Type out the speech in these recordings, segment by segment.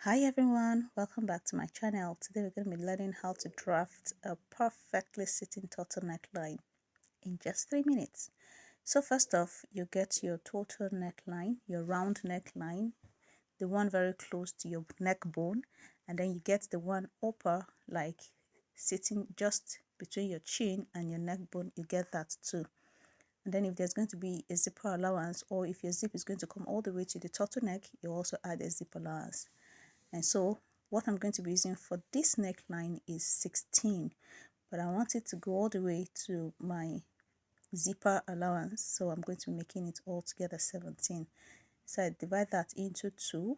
Hi everyone, welcome back to my channel. Today we're going to be learning how to draft a perfectly sitting turtle neckline in just 3 minutes. So first off, you get your turtle neckline, your round neckline, the one very close to your neck bone, and then you get the one upper, like sitting just between your chin and your neck bone. You get that too. And then if there's going to be a zipper allowance, or if your zip is going to come all the way to the turtleneck, you also add a zip allowance. And so what I'm going to be using for this neckline is 16, but I want it to go all the way to my zipper allowance, so I'm going to be making it all together 17. So I divide that into 2.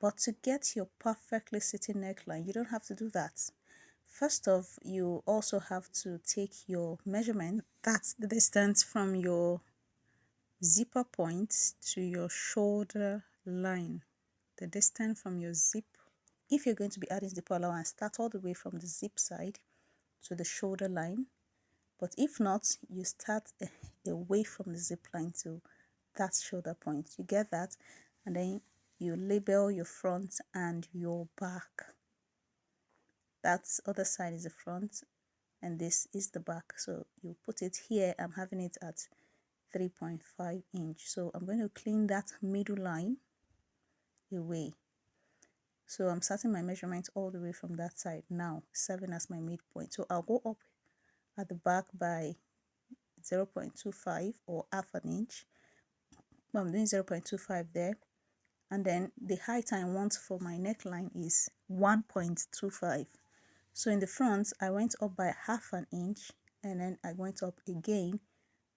But to get your perfectly sitting neckline, you don't have to do that. First off, you also have to take your measurement. That's the distance from your zipper point to your shoulder line. The distance from your zip. If you're going to be adding zipper allowance, start all the way from the zip side to the shoulder line. But if not, you start away from the zip line to that shoulder point. You get that? And then you label your front and your back. That other side is the front and this is the back. So you put it here. I'm having it at 3.5 inch. So I'm going to clean that middle line away. So I'm starting my measurement all the way from that side now, 7 as my midpoint. So I'll go up at the back by 0.25 or half an inch. I'm doing 0.25 there. And then the height I want for my neckline is 1.25. So in the front, I went up by half an inch and then I went up again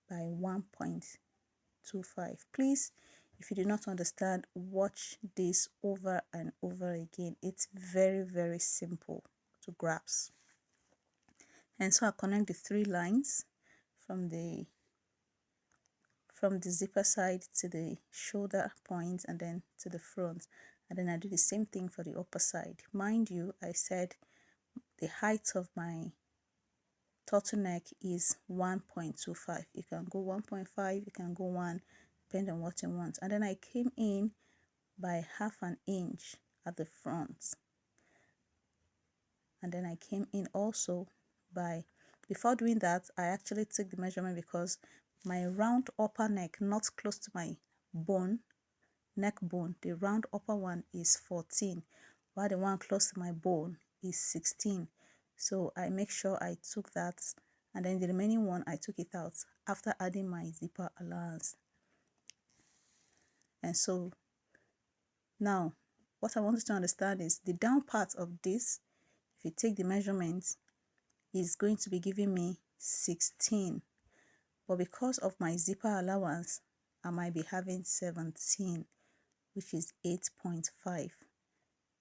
by 1.25. Please, if you do not understand, watch this over and over again. It's very, very simple to grasp. And so I connect the 3 lines from the zipper side to the shoulder point and then to the front, and then I do the same thing for the upper side. Mind you, I said the height of my turtleneck is 1.25. You can go 1.5, you can go 1, depending on what you want. And then I came in by half an inch at the front, and then I came in also by, before doing that, I actually took the measurement because my round upper neck, not close to my bone, neck bone, the round upper one is 14, while the one close to my bone is 16. So I make sure I took that, and then the remaining one I took it out after adding my zipper allowance. And so now what I want you to understand is the down part of this, if you take the measurement, is going to be giving me 16, but because of my zipper allowance I might be having 17, which is 8.5.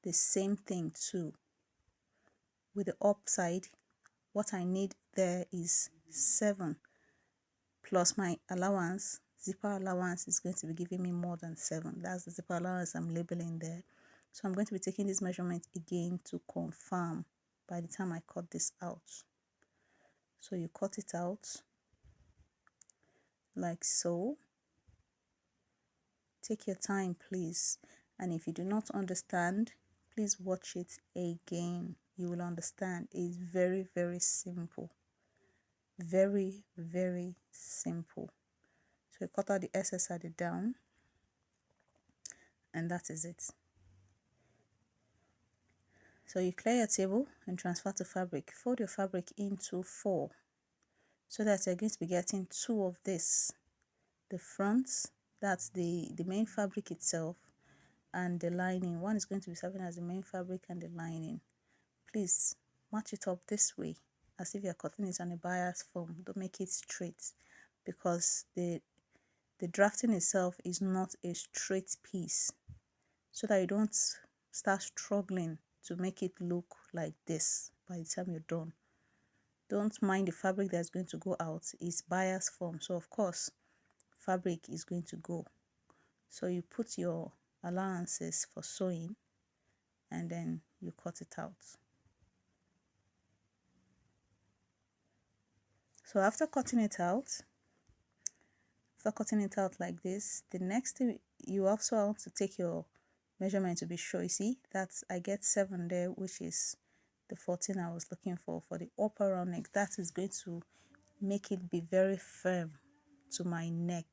The same thing too with the upside. What I need there is 7 plus my allowance. Zipper allowance is going to be giving me more than 7. That's the zipper allowance I'm labeling there. So I'm going to be taking this measurement again to confirm by the time I cut this out. So you cut it out like so. Take your time, please, and if you do not understand, please watch it again. You will understand. It's very, very simple. Very, very simple. So you cut out the excess at the down, and that is it. So you clear your table and transfer to fabric. Fold your fabric into 4 so that you're going to be getting 2 of this. The front, that's the main fabric itself, and the lining. One is going to be serving as the main fabric and the lining. Please match it up this way as if you're cutting it on a bias form. Don't make it straight, because the drafting itself is not a straight piece, so that you don't start struggling to make it look like this by the time you're done. Don't mind the fabric that's going to go out. It's bias form, so of course fabric is going to go. So you put your allowances for sewing and then you cut it out. So after cutting it out like this, the next thing, you also want to take your measurement to be sure. You see, that's, I get 7 there, which is the 14 I was looking for the upper round neck. That is going to make it be very firm to my neck.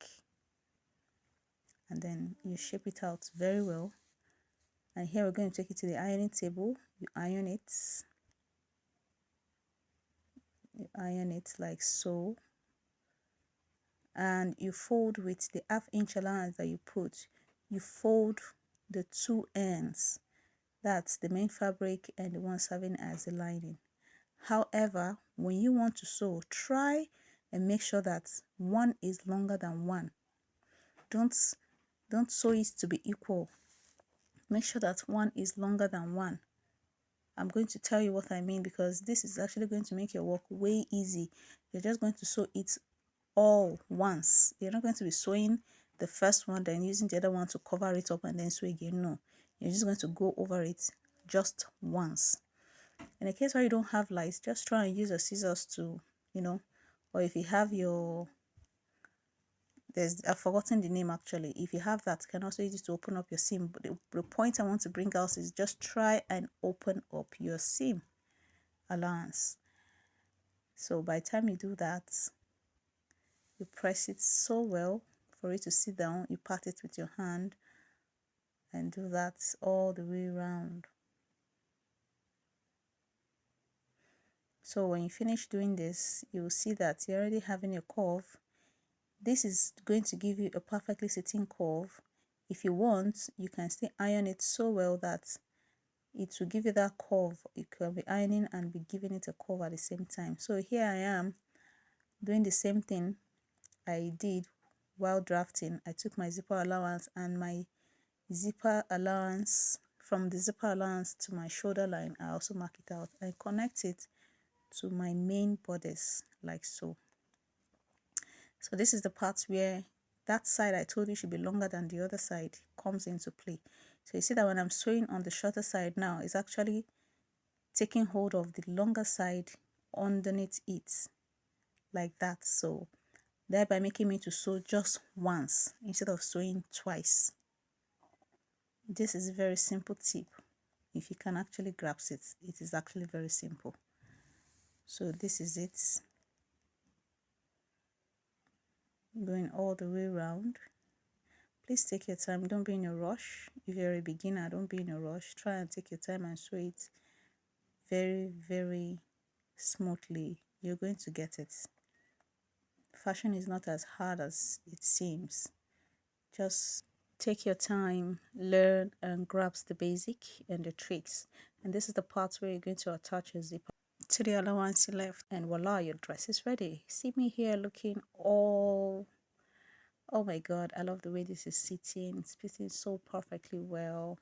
And then you shape it out very well. And here we're going to take it to the ironing table. You iron it like so, and you fold with the ½ inch allowance that you put. You fold the 2 ends, that's the main fabric and the one serving as the lining. However, when you want to sew, try and make sure that one is longer than one. Don't sew it to be equal. Make sure that one is longer than one. I'm going to tell you what I mean, because this is actually going to make your work way easy. You're just going to sew it all once. You're not going to be sewing the first one, then using the other one to cover it up and then sew again. No, you're just going to go over it just once. In a case where you don't have lights, just try and use your scissors to, or if you have your, I've forgotten the name actually. If you have that, you can also use it to open up your seam. But the point I want to bring out is just try and open up your seam allowance. So by the time you do that, you press it so well for it to sit down. You pat it with your hand and do that all the way around. So when you finish doing this, you will see that you're already having a curve. This is going to give you a perfectly sitting curve. If you want, you can still iron it so well that it will give you that curve. You can be ironing and be giving it a curve at the same time. So here I am doing the same thing I did while drafting. I took my zipper allowance and my zipper allowance, from the zipper allowance to my shoulder line, I also mark it out and connect it to my main bodice like so. So this is the part where that side I told you should be longer than the other side comes into play. So you see that when I'm sewing on the shorter side now, it's actually taking hold of the longer side underneath it like that. So thereby making me to sew just once instead of sewing twice. This is a very simple tip. If you can actually grasp it, it is actually very simple. So this is it, going all the way around. Please take your time, don't be in a rush. If you're a beginner, don't be in a rush. Try and take your time and sew it very, very smoothly. You're going to get it. Fashion is not as hard as it seems. Just take your time, learn and grasp the basic and the tricks. And this is the part where you're going to attach your zipper to the allowance you left, and voila, your dress is ready. See me here looking all, oh my god, I love the way this is sitting. It's fitting so perfectly well.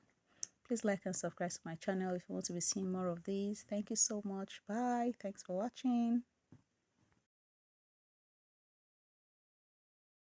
Please like and subscribe to my channel if you want to be seeing more of these. Thank you so much. Bye. Thanks for watching.